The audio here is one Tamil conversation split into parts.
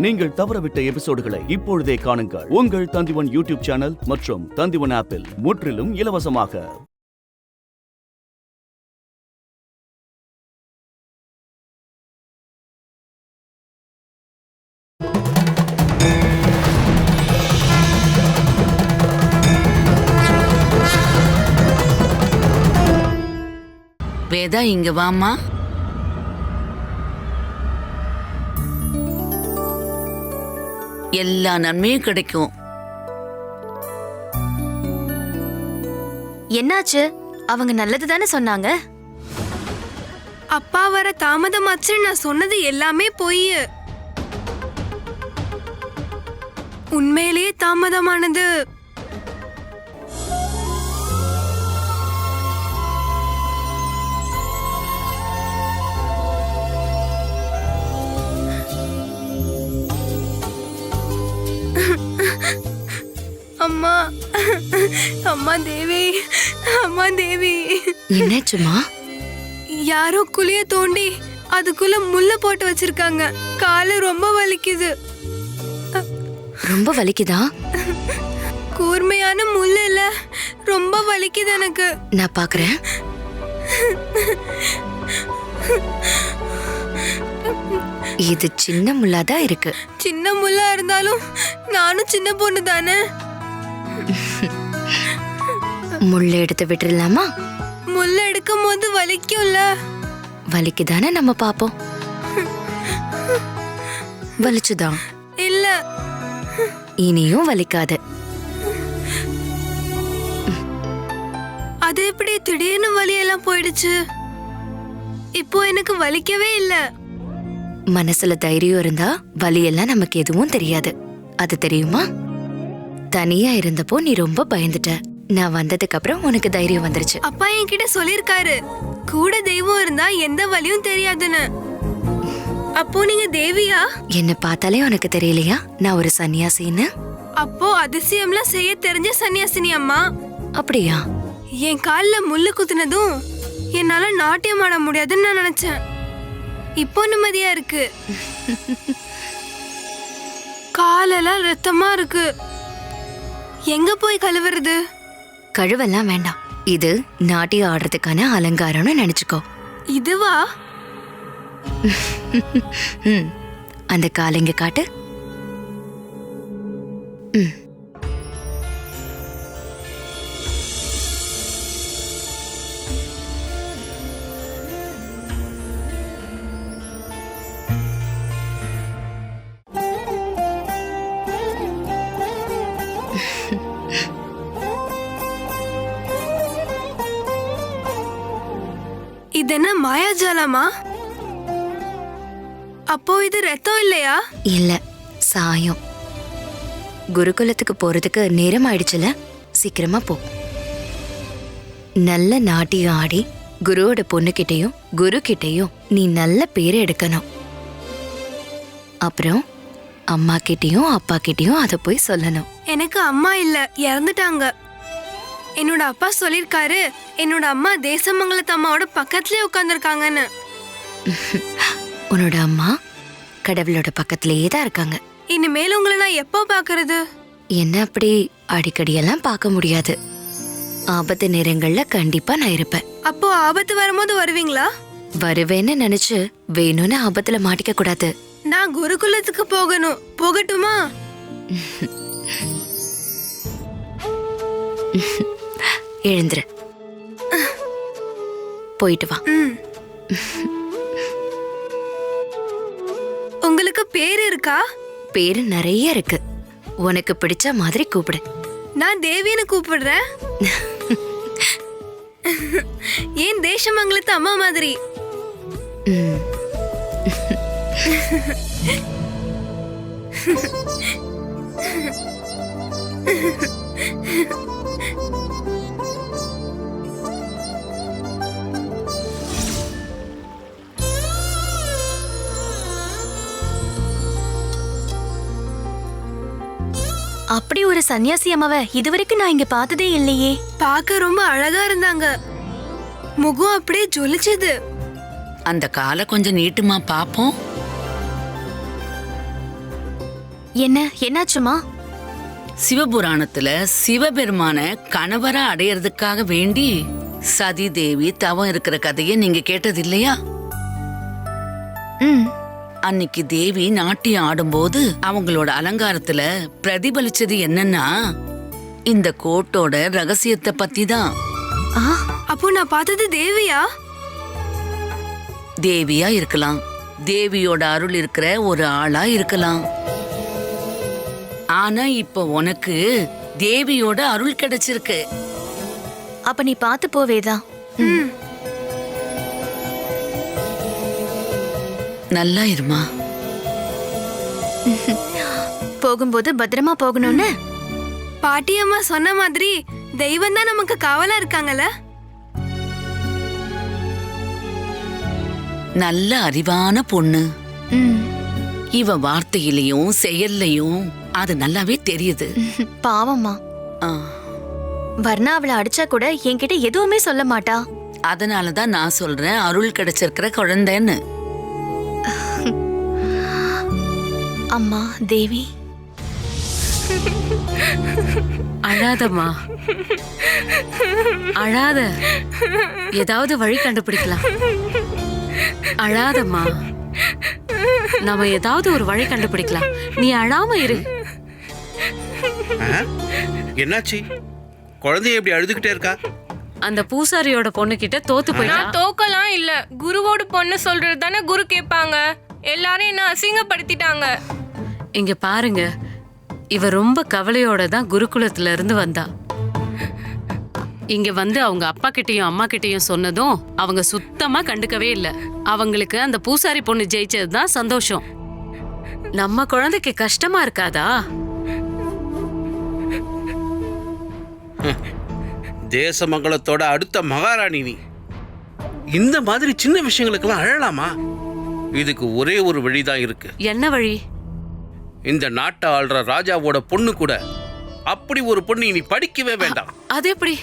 நீங்கள் தவறவிட்ட எபிசோடுகளை இப்பொழுதே காணுங்கள். உங்கள் தந்திவன் யூடியூப் சேனல் மற்றும் தந்திவன் ஆப்பில் முற்றிலும் இலவசமாக. வேதா, இங்க வாமா. எல்லா நன்மையும் கிடைக்கும். என்னாச்சு? அவங்க நல்லது தானே சொன்னாங்க. அப்பா வர தாமதமாச்சு. நான் சொன்னது எல்லாமே பொய். உண்மையிலேயே தாமதமானது. அம்மா, அம்மா தேவி, அம்மா தேவி. என்னாச்சுமா? யாரோ குழிய தோண்டி அதுக்குள்ள முள்ள போட்டு வச்சிருக்காங்க. காலு ரொம்ப வலிக்குது. ரொம்ப வலிக்குதா? கூர்மையான முள்ளு இல்ல, ரொம்ப வலிக்குது எனக்கு. நான் பாக்குறேன். இது சின்ன முள்ளாதான் இருக்கு. சின்ன முள்ளா இருந்தாலும் நானும் சின்ன பொண்ணு தானே. முள்ள எடுத்து விட்டுறலாமா? முள்ள எடுக்கும் போது வலிக்கும்ல. வலிக்குதானே நம்ம பாப்போம். வலிச்சுதான் இல்ல, இனியும் வலிக்காது. அது எப்படி திடீர்னு வலியெல்லாம் போயிடுச்சு? இப்போ எனக்கு வலிக்கவே இல்ல. மனசுல தைரியம் இருந்தா வலியெல்லாம் நமக்கு எதுவும் தெரியாது. அது தெரியுமா? தனியா இருந்தப்போ நீ ரொம்ப பயந்துட்ட. நான் வந்ததுக்கு அப்புறம் உனக்கு தைரியம் வந்துருச்சு. அப்பா என்கிட்ட சொல்லிருக்காரு, கூட தெய்வம் இருந்தா எந்த வலியும் தெரியாதுன்னு. அப்போ நீங்க தேவியா? என்ன பார்த்தாலே உனக்கு தெரியலையா நான் ஒரு சன்னியாசின்னு? அப்போ அதிசயம்லாம் செய்ய தெரிஞ்ச சன்னியாசினி அம்மா. அப்படியா? என் கால்ல முள்ளு குத்துனதும் என்னால நாட்டியம் ஆட முடியாதுன்னு நான் நினைச்சேன். இப்போ நிம்மதியா இருக்கு. காலெல்லாம் ரத்தமா இருக்கு. எங்க போய் கழுவுறது? கழுவெல்லாம் வேண்டாம். இது நாட்டியம் ஆடுறதுக்கான அலங்காரம்னு நினைச்சுக்கோ. இதுவா? அந்த காலைங்க காட்டு. இது என்ன மாயாஜாலமா? அப்போ இது ரத்தம் இல்லையா? இல்ல, சாயம். குருகுலத்துக்கு போறதுக்கு நேரம் ஆயிடுச்சுல, சீக்கிரமா போ. நல்ல நாட்டியம் ஆடி குருவோட பொண்ணுகிட்டையும் குரு கிட்டையும் நீ நல்ல பேரை எடுக்கணும். அப்புறம் அம்மா கிட்டையும் அப்பா கிட்டையும் அதை போய் சொல்லணும். எனக்கு அம்மா இல்ல, இறந்துட்டாங்க. என்னோட அப்பா சொல்லிருக்காரு, என்னோட அம்மா தேசமங்கலத்து அம்மாவோட பக்கத்துலயே உட்கார்ந்துருக்காங்கன்னு. உன்னோட அம்மா கடவுளோட பக்கத்திலேயே தான் இருக்காங்க. இனிமேல் உங்களை நான் எப்போ பாக்குறது? என்ன அப்படி அடிக்கடியெல்லாம் பார்க்க முடியாது. ஆபத்து நேரங்கள்ல கண்டிப்பா நான் இருப்பேன். அப்போ ஆபத்து வரும்போது வருவீங்களா? வருவேன்னு நினைச்சு வேணும்னு ஆபத்துல மாட்டிக்க கூடாது. நான் குருகுலத்துக்கு போகணும். போகட்டுமா? எழுந்துரு, போயிட்டு வா. உங்களுக்கு பேர் இருக்கா? பேரு நிறைய இருக்கு. உனக்கு பிடிச்ச மாதிரி கூப்பிடு. நான் தேவின்னு கூப்பிடுறேன். ஏன் தேசமங்கலத்து அம்மா மாதிரி? அப்படி ஒரு சன்னியாசி அம்மாவை இதுவரைக்கும் நான் இங்க பார்த்ததே இல்லையே. பார்க்க ரொம்ப அழகா இருந்தாங்க. முகம் அப்படியே ஜொலிச்சது. அந்த காலை கொஞ்சம் நீட்டுமா பாப்போம். என்னாச்சுமா? சிவபுராணத்துல சிவபெருமான கணவரா அடையறதுக்காக வேண்டி சதி தேவி தவம் இருக்கிற கதையை நீங்க கேட்டது இல்லையா? அன்னைக்கு தேவி நாட்டியம் ஆடும்போது அவங்களோட அலங்காரத்துல பிரதிபலிச்சது என்னன்னா இந்த கோட்டோட ரகசியத்தை பத்தி தான். அப்போ நான் பார்த்தது தேவியா? தேவியா இருக்கலாம், தேவியோட அருள் இருக்கிற ஒரு ஆளா இருக்கலாம். ஆனா இப்ப உனக்கு தேவியோட அருள் கிடைச்சிருக்கு. அப்ப நீ பாத்து போவேதா. நல்லா இருமா. போகும்போது பத்திரமா போகணும்னு பாட்டியம்மா சொன்ன மாதிரி தெய்வம் தான் நமக்கு காவலா இருக்காங்கல்ல. நல்ல அறிவான பொண்ணு. இவ வார்த்தையிலையும் செயல்லையும் அது நல்லாவே தெரியுது. பாவம்மா. ஆ, வர்ணா அவளை அடிச்சா கூட என்கிட்ட எதுவுமே சொல்ல மாட்டா. அதனாலதான் நான் சொல்றேன் அருள் கிடைச்சிருக்கிற குழந்தைன்னு. அம்மா தேவி, அழாதம்மா, அழாத. ஏதாவது வழி கண்டுபிடிக்கலாம். அழாதம்மா, நாம ஏதாவது ஒரு வழி கண்டுபிடிக்கலாம். நீ அழாம இரு. என்னாச்சு? குழந்தைய எப்படி அழுதுகிட்டே இருக்கா? அந்த பூசாரியோட பொண்ணு கிட்ட தோத்து போயிட்டா. நான் தோக்கலாம் இல்ல, குருவோட பொண்ணு சொல்றது தானே குரு கேட்பாங்க. எல்லாரும் என்ன அசிங்கப்படுத்திட்டாங்க. இங்க பாருங்க, இவ ரொம்ப கவலையோட தான் குருகுலத்துல இருந்து வந்தா. இங்க வந்து அவங்க அப்பா கிட்டயும் அம்மா கிட்டயும் சொன்னதும் அவங்க சுத்தமா கண்டுக்கவே இல்ல. அவங்களுக்கு அந்த பூசாரி பொண்ணு ஜெயிச்சதுதான் சந்தோஷம். நம்ம குழந்தைக்கு கஷ்டமா இருக்காதா? தேசமங்கலத்தோட அடுத்த மகாராணி நீ. இந்த மாதிரி சின்ன விஷயங்களுக்கெல்லாம் அழலாமா? இதுக்கு ஒரே ஒரு வழிதான் இருக்கு. என்ன வழி? இந்த நாட்டை ஆள்ற ராஜாவோட பொண்ணு கூட அப்படி ஒரு பொண்ணு இனி படிக்கவே வேண்டாம். அது எப்படி?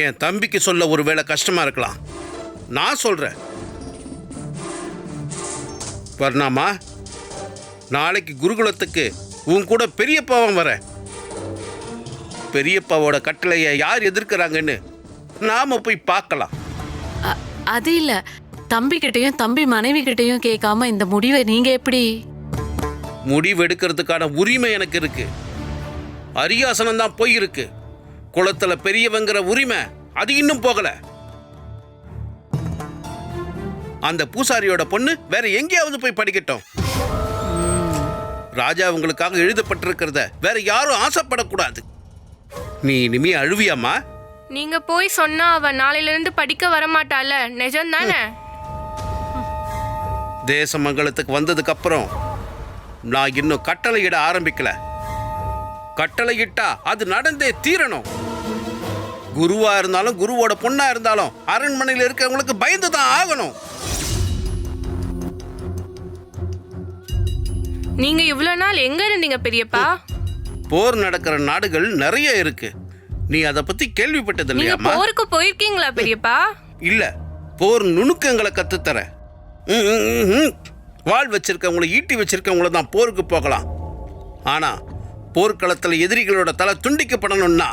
என் தம்பிக்கு சொல்ல ஒருவேளை கஷ்டமா இருக்கலாம். நான் சொல்றேன் வர்ணாமா, நாளைக்கு குருகுலத்துக்கு உன் கூட பெரியப்பாவும் வர. பெரியப்பாவோட கட்டளையை யார் எதிர்க்கிறாங்கன்னு நாம போய் பார்க்கலாம். அது இல்ல, தம்பி கிட்டயும் தம்பி மனைவி கிட்டயும் கேட்காம இந்த முடிவை நீங்க எப்படி? முடிவெடுக்கிறதுக்கான உரிமை எனக்கு இருக்கு. அரியாசனம் தான் போயிருக்கு. குளத்துல பெரியவங்கிற உரிமை அது இன்னும் போகல. அந்த பூசாரியோட பொண்ணு வேற எங்கேயாவது போய் படிக்கட்டும். ராஜா உங்களுக்காக எழுதப்பட்டிருக்கிறத வேற யாரும் ஆசைப்படக்கூடாது. நீ இனிமே அழுவியாமா? நீங்க போய் சொன்னா அவ நாளையில இருந்து படிக்க வரமாட்டால, நிஜம் தானே? தேசமங்கலத்துக்கு வந்ததுக்கு அப்புறம் நான் இன்னும் கட்டளையிட ஆரம்பிக்கல. கட்டளையிட்டா அது நடந்தே தீரணும். குருவா இருந்தாலும் குருவோட பொண்ணா இருந்தாலும் அரண்மனையில் இருக்கிறவங்களுக்கு பயந்துதான் ஆகணும். நீங்க இவ்வளவு நாள் எங்க இருந்தீங்க பெரியப்பா? போர் நடக்கிற நாடுகள் நிறைய இருக்கு. நீ அதை பத்தி கேள்விப்பட்டது நீங்க இல்லையாமா? போருக்கு போயிருக்கீங்களா பெரியப்பா? இல்ல, போர் நுணுக்கங்களை கத்துத்தர. வாள் வச்சிருக்கவங்களை ஈட்டி வச்சிருக்கவங்கள தான் போருக்கு போகலாம். ஆனா போர்க்களத்தில் எதிரிகளோட தலை துண்டிக்கப்படணும்னா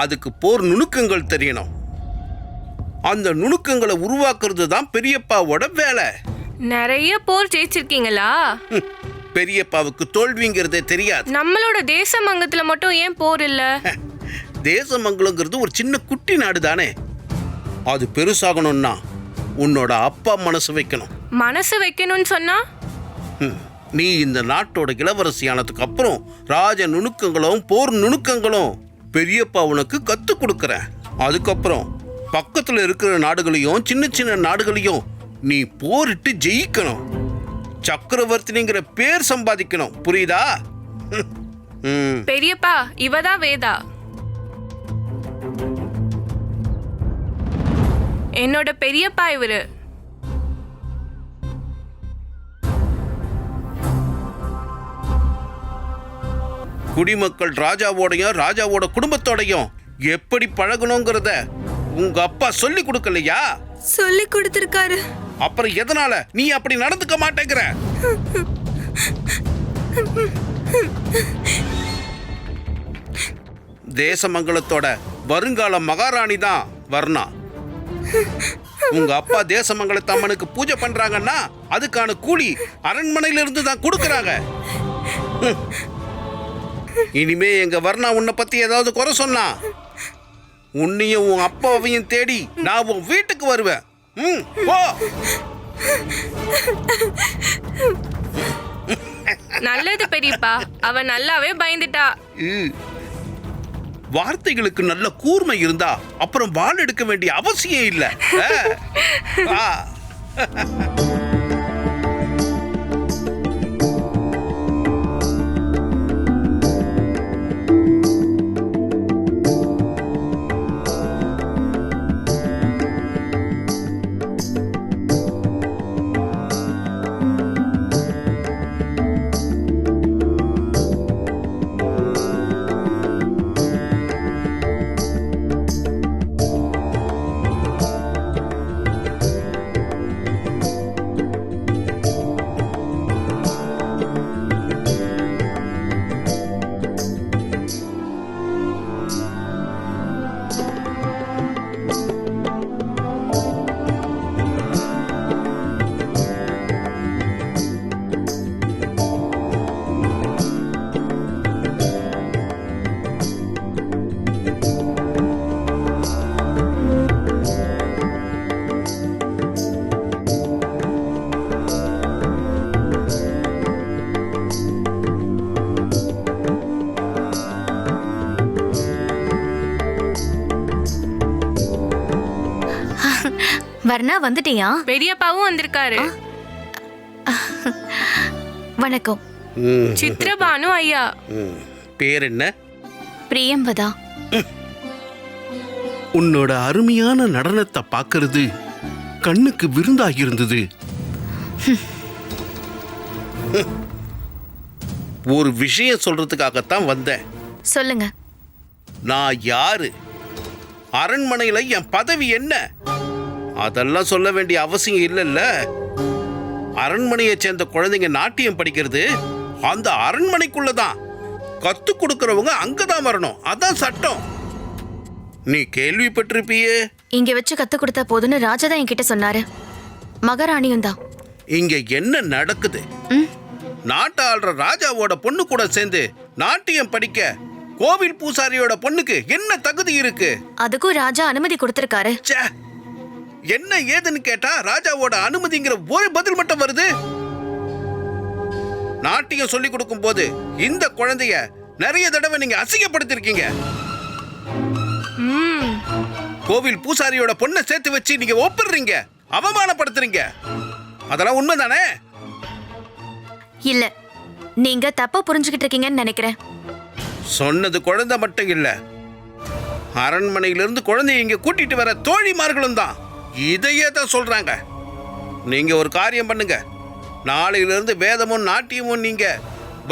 அதுக்கு போர் நுணுக்கங்கள் தெரியணும். அந்த நுணுக்கங்களை உருவாக்குறது தான் பெரியப்பாவோட வேலை. நிறைய போர் ஜெயிச்சிருக்கீங்களா? பெரியப்பாவுக்கு தோல்விங்கிறதே தெரியாது. நம்மளோட தேசமங்கலத்துல மட்டும் ஏன் போர் இல்ல? தேசமங்கலங்கிறது ஒரு சின்ன குட்டி நாடு தானே. அது பெருசாகணும்னா உன்னோட அப்பா மனசு வைக்கணும். மனசு வைக்கணும்னு சொன்னா? நீ இந்த நாட்டோட இளவரசியானதுக்கு அப்புறம் ராஜ நுணுக்கங்களும் போர் நுணுக்கங்களும் பெரியப்பா உனக்கு கத்து கொடுக்கறேன். அதுக்கப்புறம் பக்கத்துல இருக்கிற நாடுகளையும் சின்ன சின்ன நாடுகளையும் நீ போரிட்டு ஜெயிக்கணும். சக்கரவர்த்திங்கிற பேர் சம்பாதிக்கணும். புரியுதா? பெரியப்பா, இவதான் வேதா. என்னோட பெரியப்பா இவரு. குடிமக்கள் ராஜாவோடையும் ராஜாவோட குடும்பத்தோடையும் எப்படி பழகணுங்கிறத உங்க அப்பா சொல்லி கொடுக்கலையா? சொல்லி கொடுத்திருக்காரு. அப்புறம் எதனால நீ அப்படி நடந்துக்க மாட்டேங்கிற? தேசமங்கலத்தோட வருங்கால மகாராணி தான் வர்ணா. உங்க அப்பா தேசமங்கலத்து அம்மனுக்கு பூஜை பண்றாங்கன்னா அதுக்கான கூலி அரண்மனையில இருந்து தான் கொடுக்கறாங்க. இனிமே எங்க வர்ணா உன்னை பத்தி ஏதாவது குறை சொன்னா உன்னையும் உன் அப்பாவையும் தேடி நான் உன் வீட்டுக்கு வருவேன். போ. நல்லது பெரியப்பா, அவ நல்லாவே பயந்துட்டா. வார்த்தைகளுக்கு நல்ல கூர்மை இருந்தா அப்புறம் வாள் எடுக்க வேண்டிய அவசியம் இல்ல. வர்ணா வந்துட்டியா? பெரியப்பாவும் வந்திருக்காரு. வணக்கம். சித்ரபானு ஐயா. பேர் என்ன? பிரியம்பதா. உன்னோட அருமையான நடனத்தை பார்க்கிறது கண்ணுக்கு விருந்தாகியிருந்தது. ஒரு விஷயம் சொல்றதுக்காகத்தான் வந்தேன். சொல்லுங்க. நான் யாரு, அரண்மனையில என் பதவி என்ன, அதெல்லாம் சொல்ல வேண்டிய அவசியம் இல்லைல்ல. அரண்மனையை சேர்ந்த குழந்தைங்க நாட்டியம் படிக்கிறது அந்த அரண்மனைக்குள்ளதான். கத்து கொடுக்கறவங்க அங்கதான் வரணும், அதான் சட்டம். நீ கேள்விப்பட்டிருப்பியே. இங்க வச்சு கத்து கொடுத்தா போதுன்னு ராஜா தான் என்கிட்ட சொன்னாரு. மகாராணியும் தான். இங்க என்ன நடக்குது? நாட்டை ஆள்ற ராஜாவோட பொண்ணு கூட சேர்ந்து நாட்டியம் படிக்க கோவில் பூசாரியோட பொண்ணுக்கு என்ன தகுதி இருக்கு? அதுக்கும் ராஜா அனுமதி கொடுத்திருக்காரு. என்ன ஏதுன்னு கேட்டா ராஜாவோட அனுமதிங்கிற ஒரு பதில் மட்டும் வருது. நாட்டியம் சொல்லி கொடுக்கும் போது இந்த குழந்தைய நிறைய தடவை நீங்க அசிங்கப்படுத்திருக்கீங்க. கோவில் பூசாரியோட பொண்ணை சேர்த்து வச்சு நீங்க ஒப்பிடுறீங்க, அவமானப்படுத்துறீங்க. அதெல்லாம் உண்மைதானே? இல்ல, நீங்க தப்பா புரிஞ்சுக்கிட்டு இருக்கீங்கன்னு நினைக்கிறேன். சொன்னது குழந்தை மட்டும் இல்ல, அரண்மனையிலிருந்து குழந்தைய இங்க கூட்டிட்டு வர தோழிமார்களும் தான் இதையே தான் சொல்றாங்க. நீங்க ஒரு காரியம் பண்ணுங்க, நாளையிலிருந்து வேதமும் நாட்டியமும் நீங்க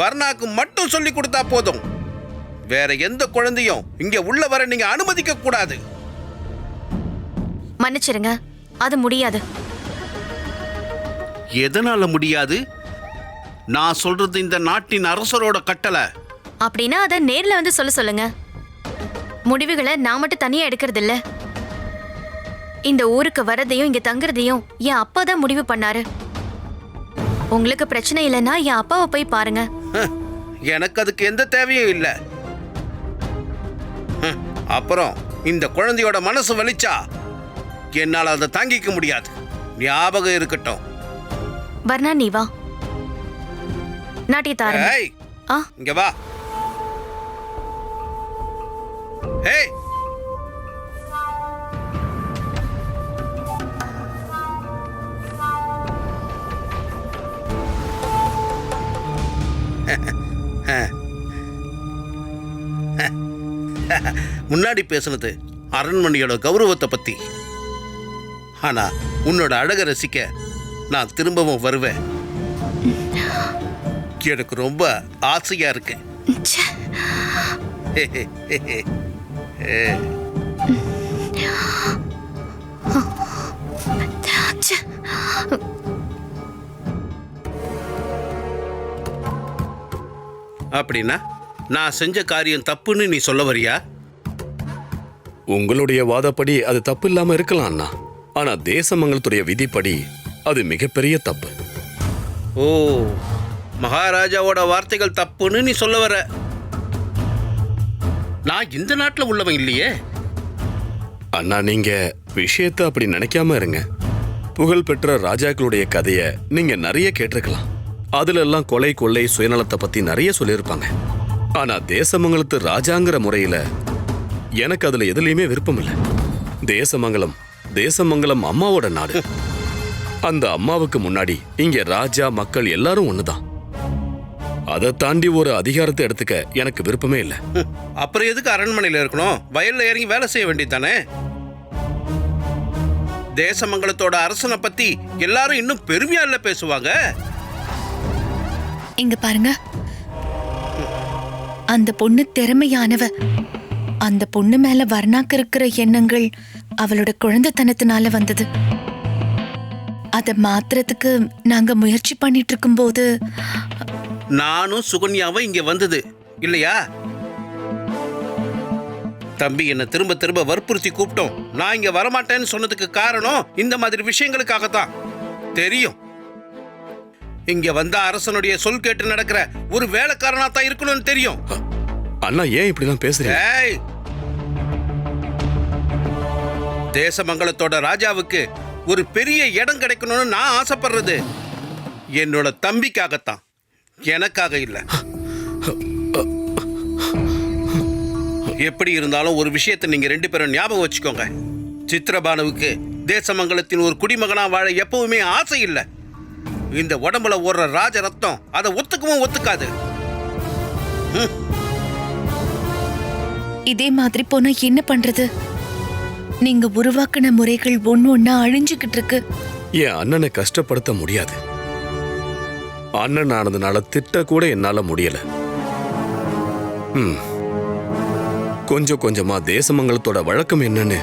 வர்ணாக்கு மட்டும் சொல்லி கொடுத்தா போதும். வேற எந்த குழந்தையும் இங்க உள்ள வர நீங்க அனுமதிக்க கூடாது. மன்னிச்சிருங்க, அது முடியாது. எதனால முடியாது? நான் சொல்றது இந்த நாட்டின் அரசரோட கட்டளை. அப்படின்னா அதை நேர்ல வந்து சொல்லுங்க. முடிவுகளை நான் மட்டும் தனியா எடுக்கிறது இல்ல. இந்த ஊருக்கு வரதையும் இங்க தங்குறதையும் என் அப்பா தான் முடிவு பண்ணாரு. உங்களுக்கு பிரச்சனை இல்லைன்னா என் அப்பாவை போய் பாருங்க. எனக்கு அதுக்கு எந்த தேவையும் இல்லை. அப்புறம் இந்த குழந்தையோட மனசு வலிச்சா என்னால் அதை தாங்கிக்க முடியாது. ஞாபகம் இருக்கட்டும். வர்ணா, நீ வா. நாட்டியத்தாரு இங்க வா. ஏய், முன்னாடி பேசுனது அரண்மனையோட கௌரவத்தை பத்தி. ஆனா உன்னோட அழக ரசிக்க நான் திரும்பவும் வருவேன். எனக்கு ரொம்ப ஆசையா இருக்கு. அப்படின்னா நான் செஞ்ச காரியம் தப்புன்னு நீ சொல்ல வரியா? உங்களுடைய வாதப்படி அது தப்பு இல்லாம இருக்கலாம் அண்ணா. ஆனா தேசமங்கலத்துடைய விதிப்படி அது மிகப்பெரிய தப்பு. ஓ, மகாராஜாவோட வார்த்தைகள் தப்புன்னு நீ சொல்ல வர? நான் இந்த நாட்டில் உள்ளவன் இல்லையே. அண்ணா, நீங்க விஷயத்தை அப்படி நினைக்காம இருங்க. புகழ்பெற்ற ராஜாக்களுடைய கதைய நீங்க நிறைய கேட்டிருக்கலாம். அதுல எல்லாம் கொலை கொள்ளை சுயநலத்தை பத்தி நிறைய சொல்லியிருப்பாங்க. ஆனா தேசமங்கலத்து ராஜாங்கிற முறையில எனக்கு அதுல எதுலையுமே விருப்பம் இல்லை. தேசமங்கலம் அம்மாவோட நாடு. அந்த அம்மாவுக்கு முன்னாடி இங்க ராஜா மக்கள் எல்லாரும் ஒண்ணுதான். அதை தாண்டி ஒரு அதிகாரத்தை எடுத்துக்க எனக்கு விருப்பமே இல்லை. அப்புறம் எதுக்கு அரண்மனையில் இருக்கணும்? வயல்ல இறங்கி வேலை செய்ய வேண்டியதானே? தேசமங்கலத்தோட அரசனை பத்தி எல்லாரும் இன்னும் பெருமையா இல்ல பேசுவாங்க. இங்க பாருங்க, அந்த பொண்ணு திறமையானவ. அந்த பொண்ணு மேல வர்ணாக்கு இருக்கிற எண்ணங்கள் அவளோட குழந்தைத்தனத்தினால வந்தது. அத மாத்துறதுக்கு நாங்க முயற்சி பண்ணிட்டு இருக்கும்போது நானும் சுகன்யாவும் இங்க வந்தது இல்லையா? தம்பி என்ன திரும்ப திரும்ப வற்புறுத்தி கூப்பிட்டோம். நான் இங்க வரமாட்டேன்னு சொன்னதுக்கு காரணம் இந்த மாதிரி விஷயங்களுக்காகத்தான். தெரியும், இங்க வந்த அரசனுடைய சொல் கேட்டு நடக்கிற ஒரு வேலைக்காரனா தான் இருக்கணும்னு தெரியும். அண்ணா, ஏன் இப்படிலாம் பேசுறீங்க? தேசமங்கலத்தோட ராஜாவுக்கு ஒரு பெரிய இடம் கிடைக்கணும்னு நான் ஆசைப்படுறது என்னோட தம்பிக்காகத்தான், எனக்காக இல்ல. எப்படி இருந்தாலும் ஒரு விஷயத்தை நீங்க 2 பேரும் ஞாபகம் வச்சுக்கோங்க. சித்திரபானுவுக்கு தேசமங்கலத்தின் ஒரு குடிமகனா வாழ எப்பவுமே ஆசை இல்லை. இந்த உடம்புல ஓடுற ராஜ ரத்தம் அதை ஒத்துக்கவும் ஒத்துக்காது. இதே மாதிரி போனா என்ன பண்றது? நீங்க உருவாக்கின முறைகள் ஒண்ணா அழிஞ்சுக்கிட்டு இருக்கு. என் அண்ணனை கஷ்டப்படுத்த முடியாது. அண்ணன் ஆனதுனால திட்ட கூட என்னால முடியல. கொஞ்சம் கொஞ்சமா தேசமங்கலத்தோட வழக்கம் என்னன்னு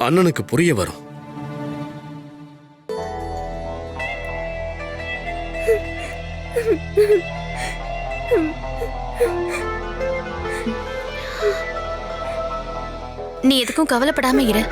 அண்ணனுக்கு புரிய வரும். நீ எதுக்கும் கவலைப்படாம இரு.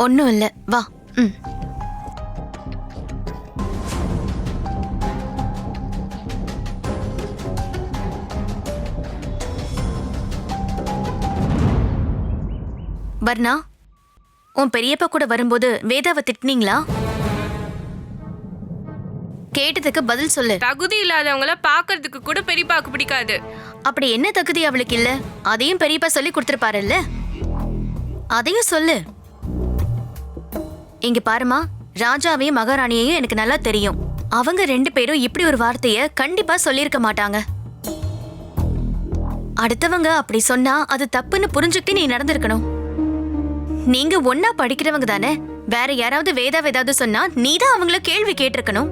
ஒன்னும் இல்ல, வா. வர்ணா, உன் பெரியப்பா கூட வரும்போது வேதாவை திட்டினீங்களா? கேட்டதுக்கு பதில் சொல்லு. தகுதி இல்லாதவங்கள பாக்குறதுக்கு கூட பெரியப்பாக்கு பிடிக்காது. அப்படி என்ன தகுதி அவளுக்கு இல்ல? அதையும் பெரியப்பா சொல்லி கொடுத்திருப்பாருல்ல, அதையும் சொல்லு. இங்க பாருமா, ராஜாவையும் மகாராணியையும் எனக்கு நல்லா தெரியும். அவங்க 2 பேரும் இப்படி ஒரு வார்த்தைய கண்டிப்பா சொல்லியிருக்க மாட்டாங்க. அடுத்தவங்க அப்படி சொன்னா அது தப்புன்னு புரிஞ்சுக்கிட்டு நீ நடந்திருக்கணும். நீங்க ஒன்னா படிக்கிறவங்க தானே. வேற யாராவது வேதா ஏதாவது சொன்னா நீதான் அவங்கள கேள்வி கேட்டிருக்கணும்.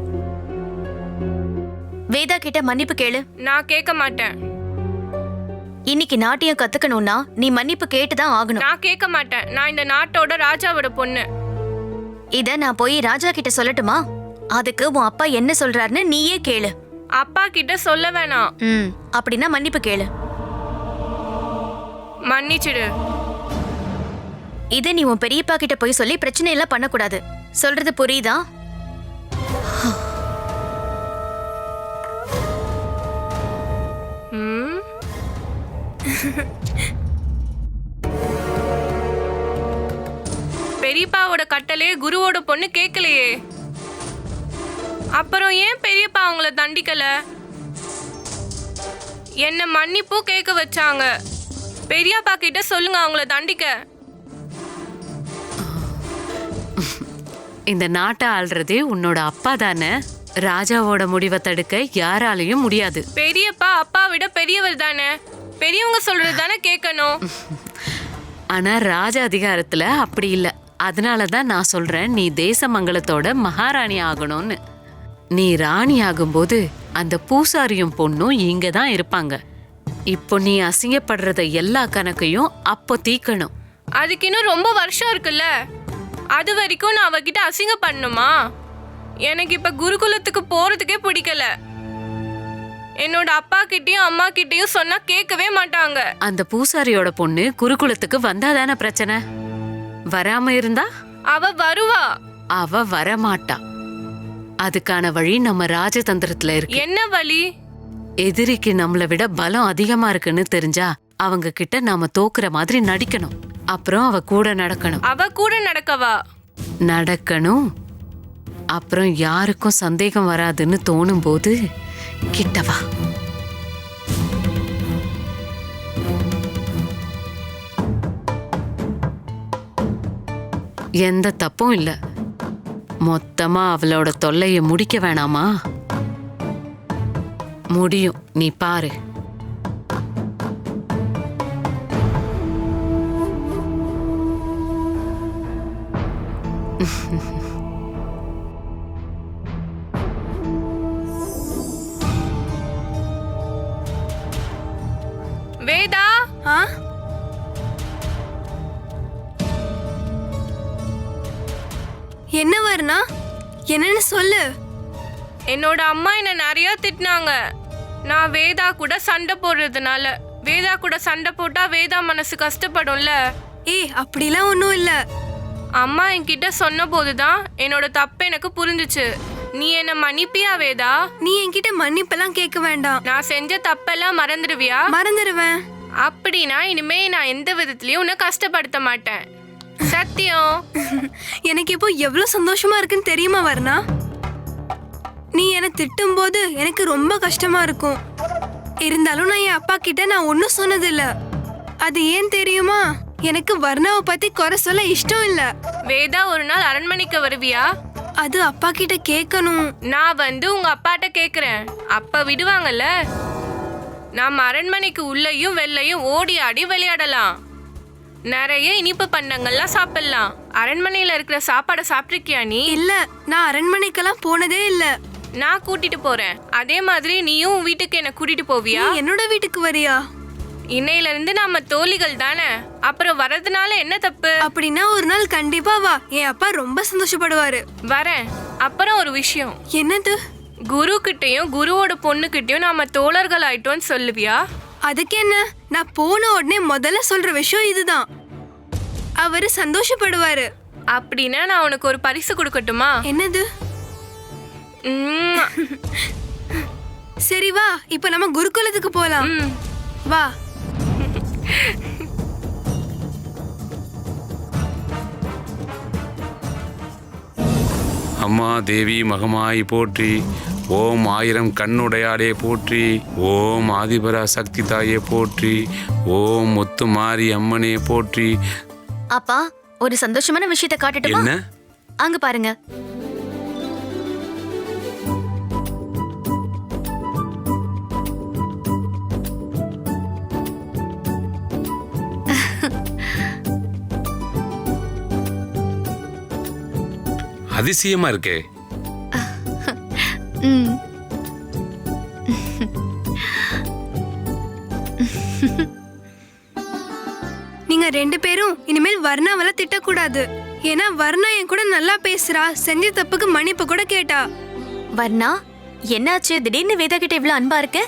வேதா கிட்ட மன்னிப்பு கேளு. நான் கேட்க மாட்டேன். இன்னைக்கு நாட்டியம் கத்துக்கணும்னா நீ மன்னிப்பு கேட்டுதான் ஆகணும். நான் கேட்க மாட்டேன். நான் இந்த நாட்டோட ராஜாவோட பொண்ணு. இத நான் போய் ராஜா கிட்ட சொல்லட்டுமா? அதுக்கு உன் அப்பா என்ன சொல்றாருன்னு நீயே கேளு. அப்பா கிட்ட சொல்ல வேணாம். அப்படின்னா மன்னிப்பு கேளு. மன்னிச்சிடு. இத நீ உன் பெரியப்பா கிட்ட போய் சொல்லி பிரச்சனை எல்லாம் பண்ணக்கூடாது. சொல்றது புரியுதா? பெரியப்பாவோட கட்டளையே குருவோட பொண்ணு கேட்கலையே. அப்புறம் ஏன் பெரியப்பா அவங்கள தண்டிக்கல? என்ன மன்னிப்பு கேட்க வச்சாங்க. பெரியப்பா கிட்ட சொல்லுங்க அவங்கள தண்டிக்க. இந்த நாட்டை ஆள்றதே உன்னோட அப்பா தானே. ராஜாவோட முடிவை தடுக்க யாராலையும் முடியாது. பெரியப்பா அப்பா விட பெரியவர் தானே. பெரியவங்க சொல்றது தானே கேட்கணும். ஆனா ராஜ அதிகாரத்துல அப்படி இல்ல. அதனாலதான் நான் சொல்றேன், நீ தேசமங்கலத்தோட மகாராணி ஆகணும்னு. நீ ராணி ஆகும்போது அந்த பூசாரியும் பொண்ணும் இங்க தான் இருப்பாங்க. இப்போ நீ அசிங்கப்படுறத எல்லா கணக்கையும் அப்போ தீக்கணும். அதுக்கு இன்னும் ரொம்ப வருஷம் இருக்குல்ல, அது வரைக்கும் நான் அவகிட்ட அசிங்க பண்ணுமா? எனக்கு இப்ப குருகுலத்துக்கு போறதுக்கே பிடிக்கல. என்னோட அப்பா கிட்டயும் அம்மா கிட்டயும் சொன்னா கேட்கவே மாட்டாங்க. அந்த பூசாரியோட பொண்ணு குருகுலத்துக்கு வந்தாதானே பிரச்சனை? வராம இருந்தா? அவ வருவா. அவ வரமாட்டா. அதுக்கான வழி நம்ம ராஜதந்திரத்துல இருக்கு. என்ன வழி? எதிரிக்கு நம்மளை விட பலம் அதிகமா இருக்குன்னு தெரிஞ்சா அவங்க கிட்ட நாம தோக்குற மாதிரி நடிக்கணும். அப்புறம் அவ கூட நடக்கணும். அவ கூட நடக்கவா? நடக்கணும். அப்புறம் யாருக்கும் சந்தேகம் வராதுன்னு தோணும் போது கிட்டவா. எந்த தப்பும் இல்ல. மொத்தமா அவளோட தொல்லைய முடிக்க வேணாமா? முடியும், நீ பாரு. வேதா, ஆ? என்ன வர்ணா? என்னன்னு சொல்லு. என்னோட அம்மா என்ன நிறைய திட்டினாங்க. நான் வேதா கூட சண்டை போடுறதுனால. வேதா கூட சண்டை போட்டா வேதா மனசு கஷ்டப்படும்ல. அப்படிலாம் ஒன்றும் இல்லை. அம்மா என்கிட்ட சொன்ன போதுதான் என்னோட தப்பு எனக்கு புரிஞ்சுச்சு. நீ என்ன மன்னிப்பியா வேதா? நீ என்கிட்ட மன்னிப்பெல்லாம் கேட்க வேண்டாம். நான் செஞ்ச தப்பெல்லாம் மறந்துடுவியா? மறந்துடுவேன். அப்படின்னா இனிமே நான் எந்த விதத்திலயும் உன்னை கஷ்டப்படுத்த மாட்டேன். சத்தியம். எனக்கு இப்போ எவ்வளவு சந்தோஷமா இருக்குன்னு தெரியுமா வர்ணா? நீ என்னை திட்டும் போது எனக்கு ரொம்ப கஷ்டமா இருக்கும். இருந்தாலும் நான் என் அப்பா கிட்ட நான் ஒன்னும் சொன்னதில்ல. அது ஏன் தெரியுமா? எனக்கு வர்ணாவை பத்தி குறை சொல்ல இஷ்டம் இல்ல. வேதா, ஒரு நாள் அரண்மனைக்கு வருவியா? அது அப்பா கிட்ட கேட்கணும். நான் வந்து உங்க அப்பாட்ட கேக்குறேன். அப்பா விடுவாங்கல்ல? நாம் அரண்மனைக்கு உள்ளேயும் வெள்ளையும் ஓடி ஆடி விளையாடலாம். நிறைய இனிப்பு பண்டங்கள்லாம் சாப்பிடலாம். அரண்மனையில இருக்கிற சாப்பாடை சாப்பிட்டிருக்கியா நீ? இல்ல, நான் அரண்மனைக்கெல்லாம் போனதே இல்ல. நான் கூட்டிட்டு போறேன். அதே மாதிரி நீயும் உன் வீட்டுக்கு என்ன கூட்டிட்டு போவியா? என்னோட வீட்டுக்கு வரியா? இன்னையில இருந்து நாம தோழிகள் தானே. அப்புறம் வரதுனால என்ன தப்பு? அப்படின்னா ஒரு நாள் கண்டிப்பா வா. என் அப்பா ரொம்ப சந்தோஷப்படுவாரு. வரேன். அப்புறம் ஒரு விஷயம். என்னது? குரு கிட்டயும் குருவோட பொண்ணு கிட்டயும் நாம தோழர்கள் ஆயிட்டோம்னு சொல்லுவியா? அதுக்கு என்ன? நான் போன உடனே முதல்ல சொல்ற விஷயம் இதுதான். அவரு சந்தோஷப்படுவாரு. அப்படின்னா நான் உனக்கு ஒரு பரிசு கொடுக்கட்டுமா? என்னது? சரி வா, இப்ப நம்ம குருகுலத்துக்கு போலாம். வா. அம்மா தேவி மகமாய் போற்றி. ஓம் ஆயிரம் கண்ணுடையாளே போற்றி. ஓம் ஆதிபரா சக்தி தாயே போற்றி. ஓம் முத்து மாரி அம்மனே போற்றி. அப்பா, ஒரு சந்தோஷமான விஷயத்தை காட்டட்டுமா? என்ன? அங்க பாருங்க. அதிசயமா இருக்கே. நீங்க ரெண்டு பேரும் இனிமேல் வர்ணாவல திட்டக்கூடாது. ஏன்னா வர்ணா என் கூட நல்லா பேசுறா. செஞ்ச தப்புக்கு மன்னிப்பு கூட கேட்டா. வர்ணா, என்னாச்சு? திடீர்னு வேதா கிட்ட இவ்வளவு அன்பா இருக்க?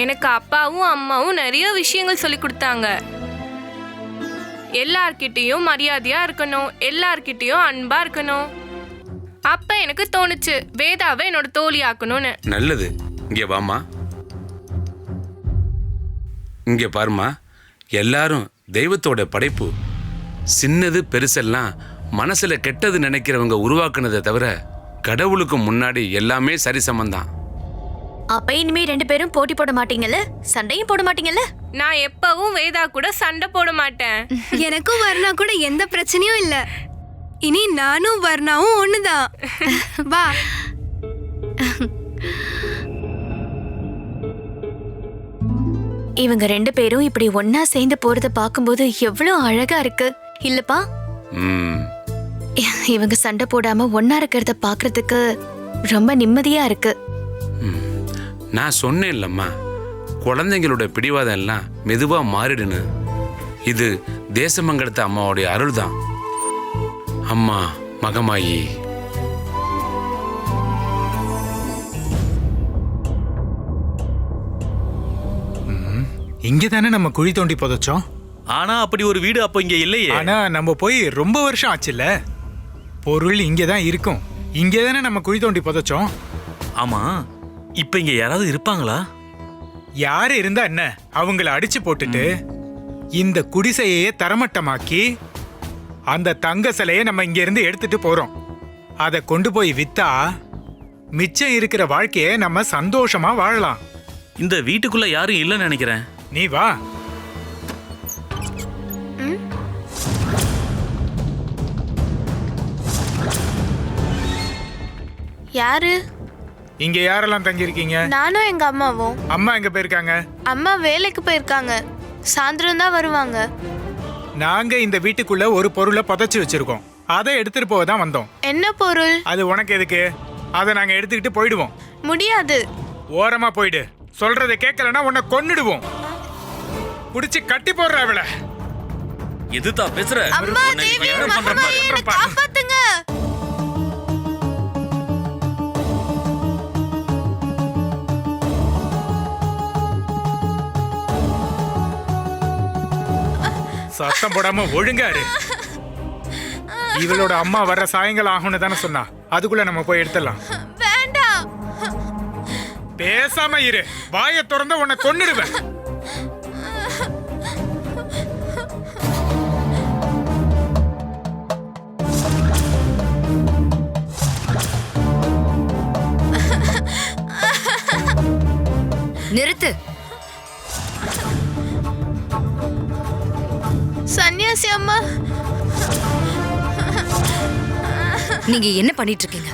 எனக்கு அப்பாவும் அம்மாவும் நிறைய விஷயங்கள் சொல்லி கொடுத்தாங்க. எல்லார்கிட்டயும் மரியாதையா இருக்கணும், எல்லார்கிட்டயும் அன்பா இருக்கணும். அப்ப எனக்கு தோணுச்சு வேதாவை என்னோட தோழி ஆக்கணும்னு. நல்லது. இங்க வாமா, இங்க பாருமா. எல்லாரும் தெய்வத்தோட படைப்பு. சின்னது பெருசெல்லாம் மனசுல கெட்டது நினைக்கிறவங்க உருவாக்குனதை தவிர கடவுளுக்கு முன்னாடி எல்லாமே சரிசமந்தான். அப்ப இனிமே ரெண்டு பேரும் போட்டி போட மாட்டீங்கல்ல? சண்டையும் போட மாட்டீங்கல்ல? நான் எப்பவும் வேதா கூட சண்டை போட மாட்டேன். எனக்கும் வர்ணா கூட எந்த பிரச்சனையும் இல்ல. இனி நானும் வர்ணாவும் ஒண்ணுதான். வா. இவங்க ரெண்டு பேரும் இப்படி ஒன்னா சேர்ந்து போறத பாக்கும்போது எவ்வளவு அழகா இருக்கு இல்லப்பா? இவங்க சண்டை போடாம ஒன்னா இருக்கிறத பாக்குறதுக்கு ரொம்ப நிம்மதியா இருக்கு. நான் சொன்னேன் இல்லம்மா, குழந்தைங்களோட பிடிவாதம் எல்லாம் மெதுவா மாறிடுன்னு. இது தேசமங்கலத்து அம்மாவுடைய அருள் தான். அம்மா மகமாயி. இங்க தானே நம்ம குழி தோண்டி புதைச்சோம். ஆனா அப்படி ஒரு வீடு அப்ப இங்க இல்லையே. ஆனா நம்ம போய் ரொம்ப வருஷம் ஆச்சுல்ல. பொருள் இங்க தான் இருக்கும். இங்க தானே நம்ம குழி தோண்டி புதைச்சோம். ஆமா, இப்ப இங்க யாராவது இருப்பாங்களா? யாரு இருந்தா என்ன, அவங்கள அடிச்சு போட்டுட்டு இந்த குடிசையே தரமட்டமாக்கி அந்த தங்க சிலையை நம்ம இங்க இருந்து எடுத்துட்டு போறோம். அதை கொண்டு போய் வித்தா மிச்சம் இருக்கிற வாழ்க்கையை நம்ம சந்தோஷமா வாழலாம். இந்த வீட்டுக்குள்ள யாரும் இல்லைன்னு நினைக்கிறேன். நீ வா. யாரு? இங்க யாரெல்லாம் தங்கி இருக்கீங்க? நானும் எங்க அம்மாவும். அம்மா எங்க போயிருக்காங்க? அம்மா வேலைக்கு போயிருக்காங்க, சாயந்தரம் தான் வருவாங்க. நாங்க இந்த வீட்டுக்குள்ள ஒரு பொருளை புதைச்சு வச்சிருக்கோம். அதை எடுத்துட்டு போக தான் வந்தோம். என்ன பொருள்? அது உனக்கு எதுக்கு? அதை நாங்க எடுத்துக்கிட்டு போயிடுவோம். முடியாது. ஓரமா போயிடு. சொல்றதை கேட்கலன்னா உன்னை கொன்னுடுவோம். புடிச்சு கட்டி போடுற அவளை. எதுதா பேசுற? அம்மா, தேவி, மகமாயி, என்னை காப்பாத்துங்க. சத்தம் போடாம ஒழுங்கா இரு. இவளோட அம்மா வர்ற சாயங்காலம் ஆகும்னு தானே சொன்னா. அதுக்குள்ள நம்ம போய் எடுத்துடலாம். வேண்டாம். பேசாம இரு. வாயை திறந்த உன்னை கொன்னுடுவேன். நிறுத்து. சன்னியாசி அம்மா, நீங்க என்ன பண்ணிட்டு இருக்கீங்க?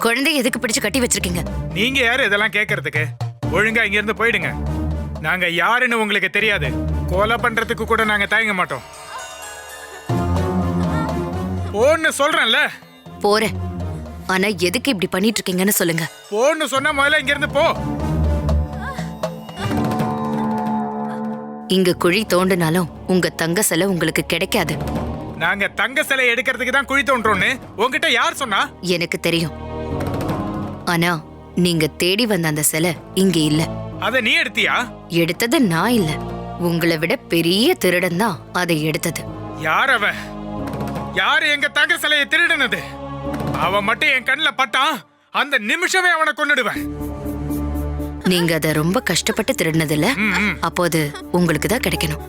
குழந்தைய எதுக்கு பிடிச்சு கட்டி வச்சிருக்கீங்க? நீங்க யாரு இதெல்லாம் கேட்கறதுக்கு? ஒழுங்கா இங்க இருந்து போயிடுங்க. நாங்க யாருன்னு உங்களுக்கு தெரியாது. கொலை பண்றதுக்கு கூட நாங்க தயங்க மாட்டோம். போன்னு சொல்றேன்ல. போறேன். ஆனா எதுக்கு இப்படி பண்ணிட்டு இருக்கீங்கன்னு சொல்லுங்க. போன்னு சொன்னா முதல்ல இங்க இருந்து போ. இங்க குழி தோண்டினாலும் உங்க தங்க சிலை உங்களுக்கு கிடைக்காது. நாங்க தங்க சிலை எடுக்கிறதுக்கு தான் குழி தோன்றோம்னு உங்ககிட்ட யார் சொன்னா? எனக்கு தெரியும். ஆனா நீங்க தேடி வந்த அந்த சிலை இங்க இல்ல. அத நீ எடுத்தியா? எடுத்தது நான் இல்ல. உங்களை விட பெரிய திருடன் தான் அதை எடுத்தது. யார் அவ? யாரு எங்க தங்க சிலையை திருடினது? அவன் மட்டும் என் கண்ணுல பட்டான், அந்த நிமிஷமே அவனை கொன்னுடுவேன். நீங்க அதை ரொம்ப கஷ்டப்பட்டு திருடினதில்ல, அப்போ அது உங்களுக்கு தான் கிடைக்கணும்.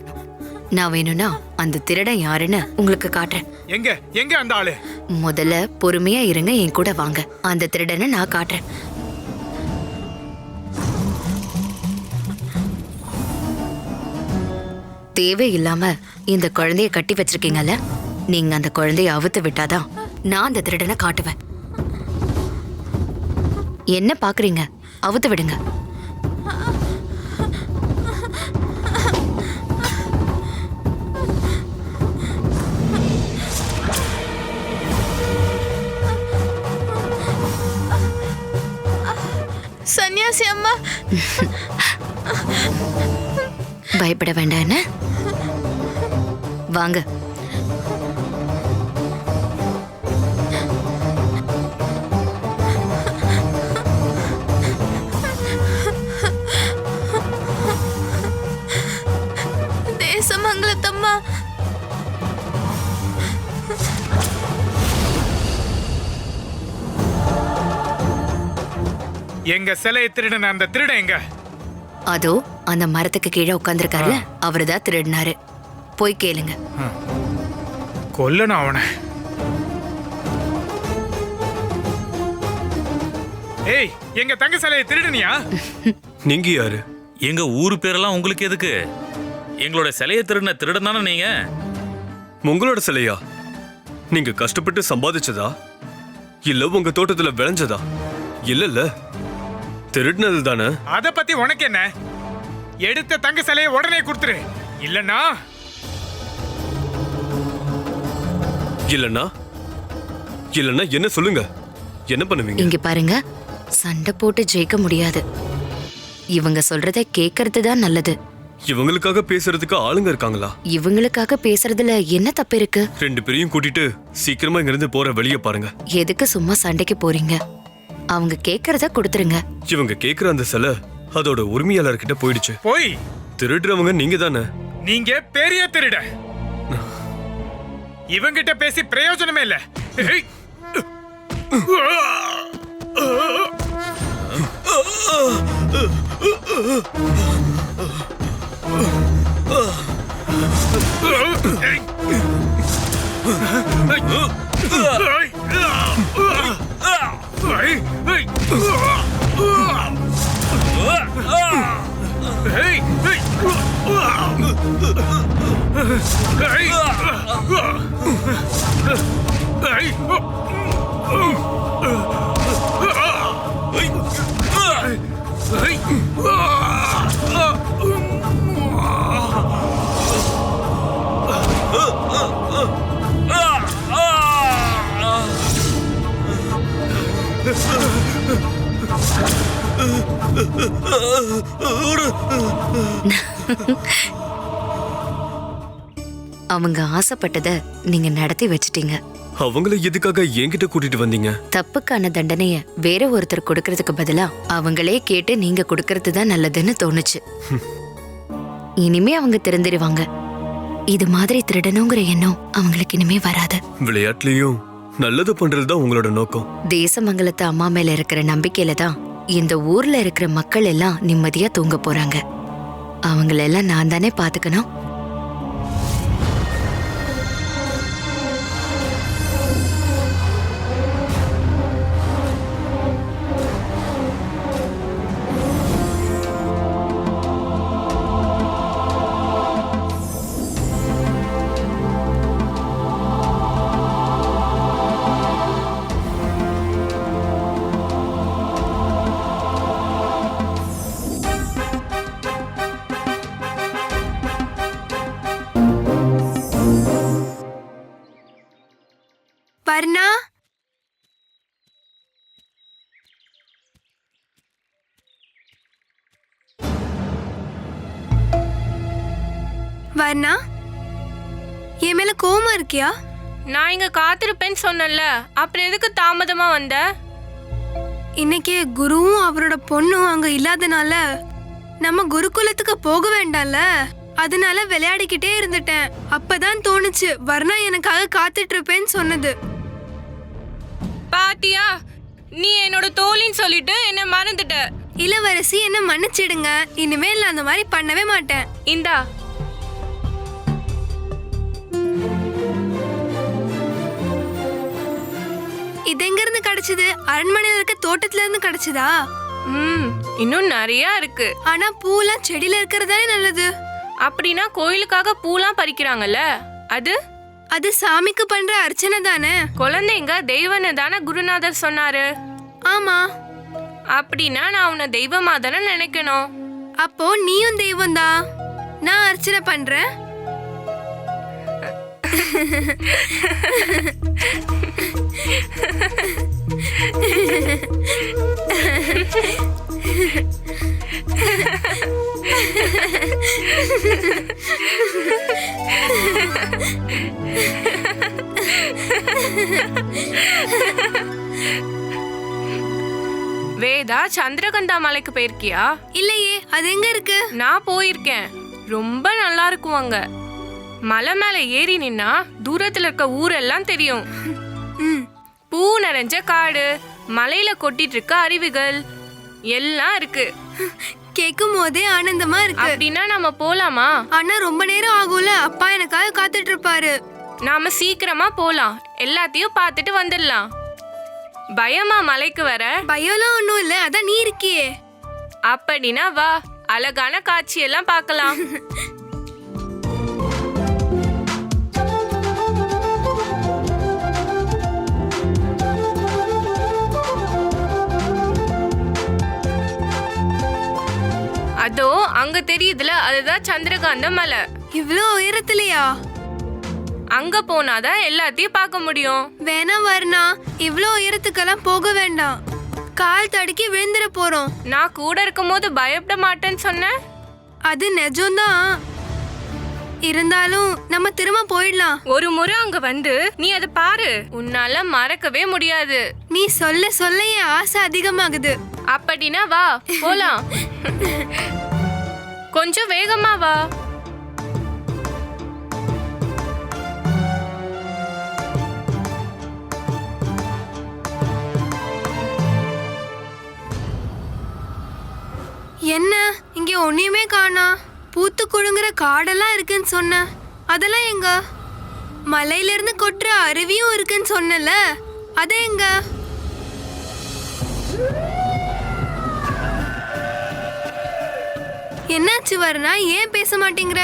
நான் வேணும்னா அந்த திருடன் யாருன்னு உங்களுக்கு காட்டுறேன். எங்க எங்க அந்த ஆளு? முதல்ல பொறுமையா இருங்க, என் கூட வாங்க. அந்த திருடனை நான் காட்டுறேன். தேவையில்லாம இந்த குழந்தைய கட்டி வச்சிருக்கீங்கல்ல, நீங்க அந்த குழந்தைய அவுத்து விட்டாதான் நான் அந்த திருடனை காட்டுவேன். என்ன பாக்குறீங்க? அவுத்து விடுங்க. சன்னியாசி அம்மா, பயப்பட வேண்டாம். வாங்க. தேசமங்கலத்தம்மா, எங்க சிலையை திருடின அந்த திருடன் எங்க? அதோ அந்த மரத்துக்கு கீழே உட்கார்ந்துருக்காருல, அவருதான் திருடினாரு. போய் கேளுங்க. கொல்லணும் அவனை. ஏய், எங்க தங்க சிலையை திருடுனியா? நீங்க யாரு? எங்க ஊரு பேரெல்லாம் உங்களுக்கு எதுக்கு? எங்களோட சிலையை திருடின திருடன் தானே நீங்க? உங்களோட சிலையா? நீங்க கஷ்டப்பட்டு சம்பாதிச்சதா இல்ல உங்க தோட்டத்துல விளைஞ்சதா? இல்ல திருடினது தானே? அத பத்தி உனக்கு என்ன? எடுத்த தங்க சிலையை உடனே கொடுத்துரு. இல்லன்னா இல்லன்னா இல்லன்னா என்ன சொல்லுங்க, என்ன பண்ணுவீங்க? இங்க பாருங்க, சண்டை போட்டு ஜெயிக்க முடியாது. இவங்க சொல்றத கேக்குறது தான் நல்லது. இவங்களுக்காக பேசுறதுக்கு ஆளுங்க இருக்காங்களா? இவங்களுக்காக பேசுறதுல என்ன தப்பு இருக்கு? 2 பேரையும் கூட்டிட்டு சீக்கிரமா இங்க இருந்து போற வழிய பாருங்க. எதுக்கு சும்மா சண்டைக்கு போறீங்க? அவங்க கேக்குறத கொடுத்துருங்க. இவங்க கேக்குற அந்த சிலை அதோட உரிமையாளர்கிட்ட போயிடுச்சு. போய் திருடுறவங்க நீங்க தானே? நீங்க பெரிய திருட. இவங்கிட்ட பேசி பிரயோஜனமே இல்ல. ஏய். அவங்க ஆசைப்பட்டத நீங்க நடத்தி வச்சிட்டீங்க. அவங்கள எதுக்காக என்கிட்ட கூட்டிட்டு வந்தீங்க? தப்புக்கான தண்டனைய வேற ஒருத்தர் கொடுக்கறதுக்கு பதிலா அவங்களே கேட்டு நீங்க கொடுக்கறது தான் நல்லதுன்னு தோணுச்சு. இனிமே அவங்க திருந்திருவாங்க. இது மாதிரி திருடணுங்கிற எண்ணம் அவங்களுக்கு இனிமே வராது. விளையாட்டுலயும் நல்லது பண்றதுதான் உங்களோட நோக்கம். தேசமங்கலத்து அம்மா மேல இருக்கிற நம்பிக்கையில தான் இந்த ஊர்ல இருக்கிற மக்கள் எல்லாம் நிம்மதியா தூங்க போறாங்க. அவங்களெல்லாம் நான் தானே பாத்துக்கணும். வர்ணா, வர்ணா, என் மேல கோவமா இருக்கியா? நான் இங்க காத்திருப்பேன்னு சொன்னேன்ல, அப்புறம் எதுக்கு தாமதமா வந்த? இன்னைக்கு குருவும் அவரோட பொண்ணும் அங்க இல்லாதனால நம்ம குருகுலத்துக்கு போக வேண்டாம்ல, அதனால விளையாடிக்கிட்டே இருந்துட்டேன். அப்பதான் தோணுச்சு வர்ணா எனக்காக காத்துட்டு இருப்பேன்னு சொன்னது. பாத்தியா, நீ என்னோட தோழின்னு சொல்லிட்டு என்ன மறந்துட்ட. இளவரசி, என்ன மன்னிச்சிடுங்க. இனிமேல் அந்த மாதிரி பண்ணவே மாட்டேன். இந்தா. இது எங்க இருந்து கிடைச்சது? அரண்மனையில இருக்க தோட்டத்துல இருந்து கிடைச்சதா? இன்னும் நிறைய இருக்கு. ஆனா பூலாம் செடியில இருக்கிறதானே நல்லது. அப்படின்னா கோயிலுக்காக பூலாம் பறிக்கிறாங்கல்ல, அது அது சாமிக்கு பண்ற அர்ச்சனை தானே. குழந்தைங்க தெய்வன்னு தானே குருநாதர் சொன்னாரு. ஆமா. அப்படின்னா நான் உன்னை தெய்வமா தானே நினைக்கணும். அப்போ நீயும் தெய்வம் தான். நான் அர்ச்சனை பண்றேன். வேதா, சந்திரகந்தா மலைக்கு போயிருக்கியா? இல்லையே, அது எங்க இருக்கு? நான் போயிருக்கேன். ரொம்ப நல்லா இருக்கும் அங்க. மலை மேல ஏறி நின்னா தூரத்துல இருக்க ஊரெல்லாம் தெரியும். பூ நிறைஞ்ச காடு, மலையில கொட்டிட்டு இருக்க அருவிகள் எல்லாம் இருக்கு. கேக்கும் போதே ஆனந்தமா இருக்கு. அப்படின்னா நம்ம போலாமா? ஆனா ரொம்ப நேரம் ஆகும்ல, அப்பா எனக்காக காத்துட்டு இருப்பாரு. நாம சீக்கிரமா போலாம், எல்லாத்தையும் பார்த்துட்டு வந்துடலாம். பயமா மலைக்கு வர? பயம்லாம் ஒண்ணும் இல்ல, அதான் நீ இருக்கியே. அப்படின்னா வா, அழகான காட்சியெல்லாம் பார்க்கலாம். அதோ அங்க தெரியுதுல, அதுதான் சந்திரகாந்த மலை. இவ்ளோ உயரத்துலயா? அங்க போனாதான் எல்லாத்தையும் பார்க்க முடியும். வேணா வர்ணா, இவ்ளோ உயரத்துக்கெல்லாம் போக வேண்டாம். கால் தடுக்கி விழுந்துட போறோம். நான் கூட இருக்கும் போது பயப்பட மாட்டேன்னு சொன்னேன். அது நிஜம்தான். இருந்தாலும் நம்ம திரும்ப போயிடலாம். ஒரு முறை அங்க வந்து நீ அதை பாரு, உன்னால மறக்கவே முடியாது. நீ சொல்ல சொல்ல என் ஆசை அதிகமாகுது. அப்படின்னா வா போலாம். கொஞ்சம் வேகமா வா. என்ன இங்க ஒண்ணுமே காணா? பூத்து குழுங்குற காடெல்லாம் இருக்குன்னு சொன்ன, அதெல்லாம் எங்க? மலையில இருந்து கொட்டுற அருவியும் இருக்குன்னு சொன்னல, அது எங்க? என்னாச்சு வர்ணா, ஏன் பேச மாட்டேங்கிற?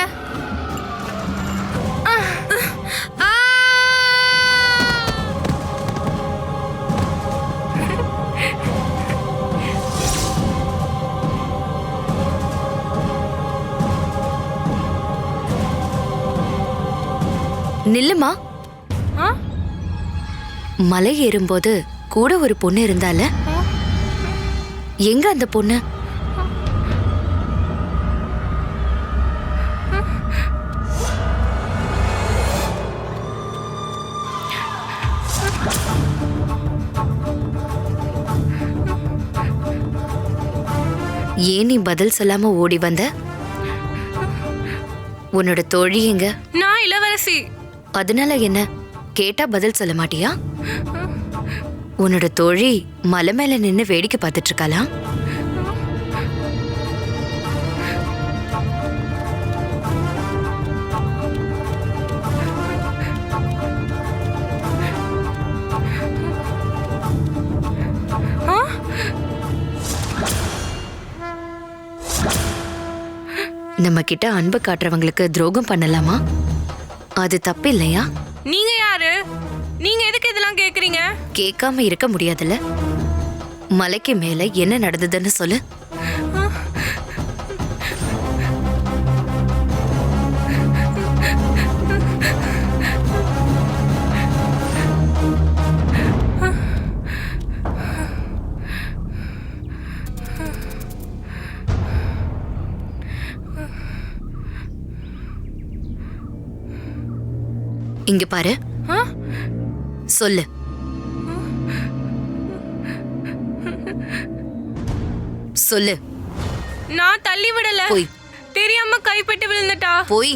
நில்லுமா. மலை ஏறும்போது கூட ஒரு பொண்ணு இருந்தால, எங்க அந்த பொண்ணு? ஏன் நீ பதில் சொல்லாம ஓடி வந்த? உன்னோட தோழி எங்க? நான் இளவரசி. அதனால என்ன, கேட்டா பதில் சொல்ல மாட்டியா? உன்னோட தோழி மலை மேல நின்னு வேடிக்கை பார்த்துட்டு இருக்காளா? நம்ம கிட்ட அன்பு காட்டுறவங்களுக்கு துரோகம் பண்ணலாமா? அது தப்பு இல்லையா? நீங்க யாரு? நீங்க எதுக்கு இதெல்லாம் கேக்குறீங்க? கேட்காம இருக்க முடியாதுல்ல. மலைக்கு மேல என்ன நடந்ததுன்னு சொல்லு. இங்க பாரு, சொல்லு. சொல்லு. நான் தள்ளி விடல. போய். தெரியாம கைப்பட்டு விழுந்துட்டா. போய்.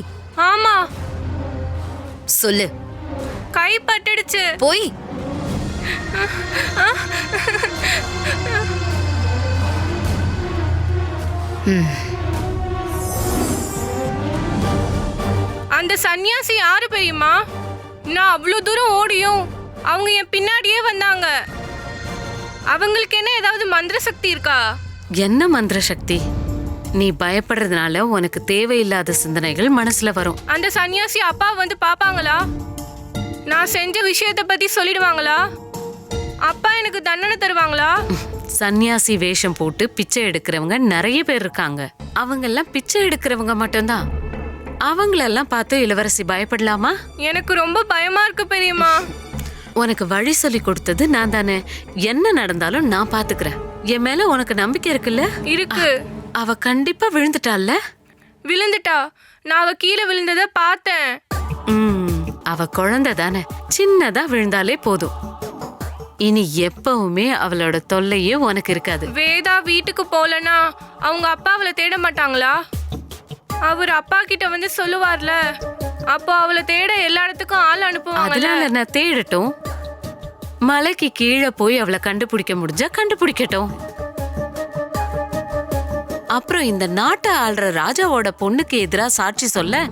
ஆமா. சொல்லு. கைப்பட்டுடுச்சு. போய். அந்த சன்னியாசி யாரு தெரியுமா? நான் அவ்வளவு தூரம் ஓடியும் அவங்க என் பின்னாடியே வந்தாங்க. அவங்களுக்கு என்ன ஏதாவது மந்திர சக்தி இருக்கா? என்ன மந்திர சக்தி? நீ பயப்படுறதுனால உனக்கு தேவையில்லாத சிந்தனைகள் மனசுல வரும். அந்த சன்னியாசி அப்பா வந்து பாப்பாங்களா? நான் செஞ்ச விஷயத்தை பத்தி சொல்லிடுவாங்களா? அப்பா எனக்கு தண்டனை தருவாங்களா? சன்னியாசி வேஷம் போட்டு பிச்சை எடுக்கிறவங்க நிறைய பேர் இருக்காங்க. அவங்க எல்லாம் பிச்சை எடுக்கிறவங்க மட்டும்தான். அவங்களெல்லாம் பார்த்து இளவரசி பயப்படலாமா? எனக்கு ரொம்ப பயமா இருக்கு பெரியம்மா. உனக்கு வழி சொல்லி கொடுத்தது நான் தானே. என்ன நடந்தாலும் நான் பாத்துக்கிறேன். என் மேல உனக்கு நம்பிக்கை இருக்குல்ல? இருக்கு. அவ கண்டிப்பா விழுந்துட்டாள்ல? விழுந்துட்டா? நான் அவ கீழே விழுந்தத பார்த்தேன். அவ குழந்தை தானே, சின்னதா விழுந்தாலே போதும். இனி எப்பவுமே அவளோட தொல்லையே உனக்கு இருக்காது. வேதா வீட்டுக்கு போலனா அவங்க அப்பா அவளை தேட மாட்டாங்களா? அவர் அப்பா கிட்ட வந்து சொல்லுவார்ல, அப்போ அவளை தேட எல்லா இடத்துக்கும் ஆள் அனுப்புவாங்க. அதனால நான் தேடட்டும். மலைக்கு கீழே போய் அவளை கண்டுபிடிக்க முடிஞ்சா கண்டுபிடிக்கட்டும். அப்புறம் இந்த நாட்டை ஆள்ற ராஜாவோட பொண்ணுக்கு எதிரா சாட்சி சொல்ல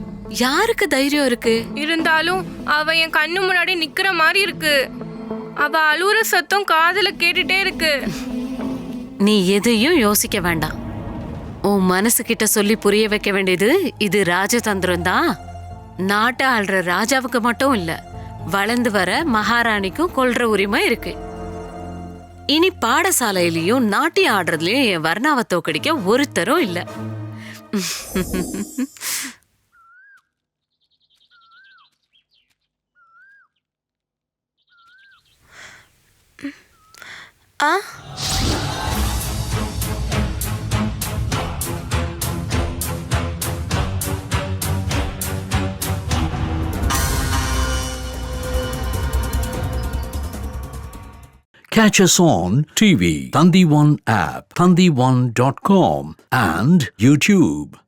யாருக்கு தைரியம் இருக்கு? இருந்தாலும் அவ என் கண்ணு முன்னாடி நிக்கிற மாதிரி இருக்கு. அவ அழுற சத்தம் காதுல கேட்டுட்டே இருக்கு. நீ எதையும் யோசிக்க வேண்டாம். உன் மனசு கிட்ட சொல்லி புரிய வைக்க வேண்டியது இது ராஜதந்திரம் தான். நாட்டை ஆள்ற ராஜாவுக்கு மட்டும் இல்ல, வளர்ந்து வர மகாராணிக்கும் கொல்ற உரிமை இருக்கு. இனி பாடசாலையிலயும் நாட்டியம் ஆடுறதுலயும் என் வர்ணாவை தோக்கடிக்க ஒருத்தரும் இல்ல. ஆ Catch us on TV, Thandivan app, thandivan.com and YouTube.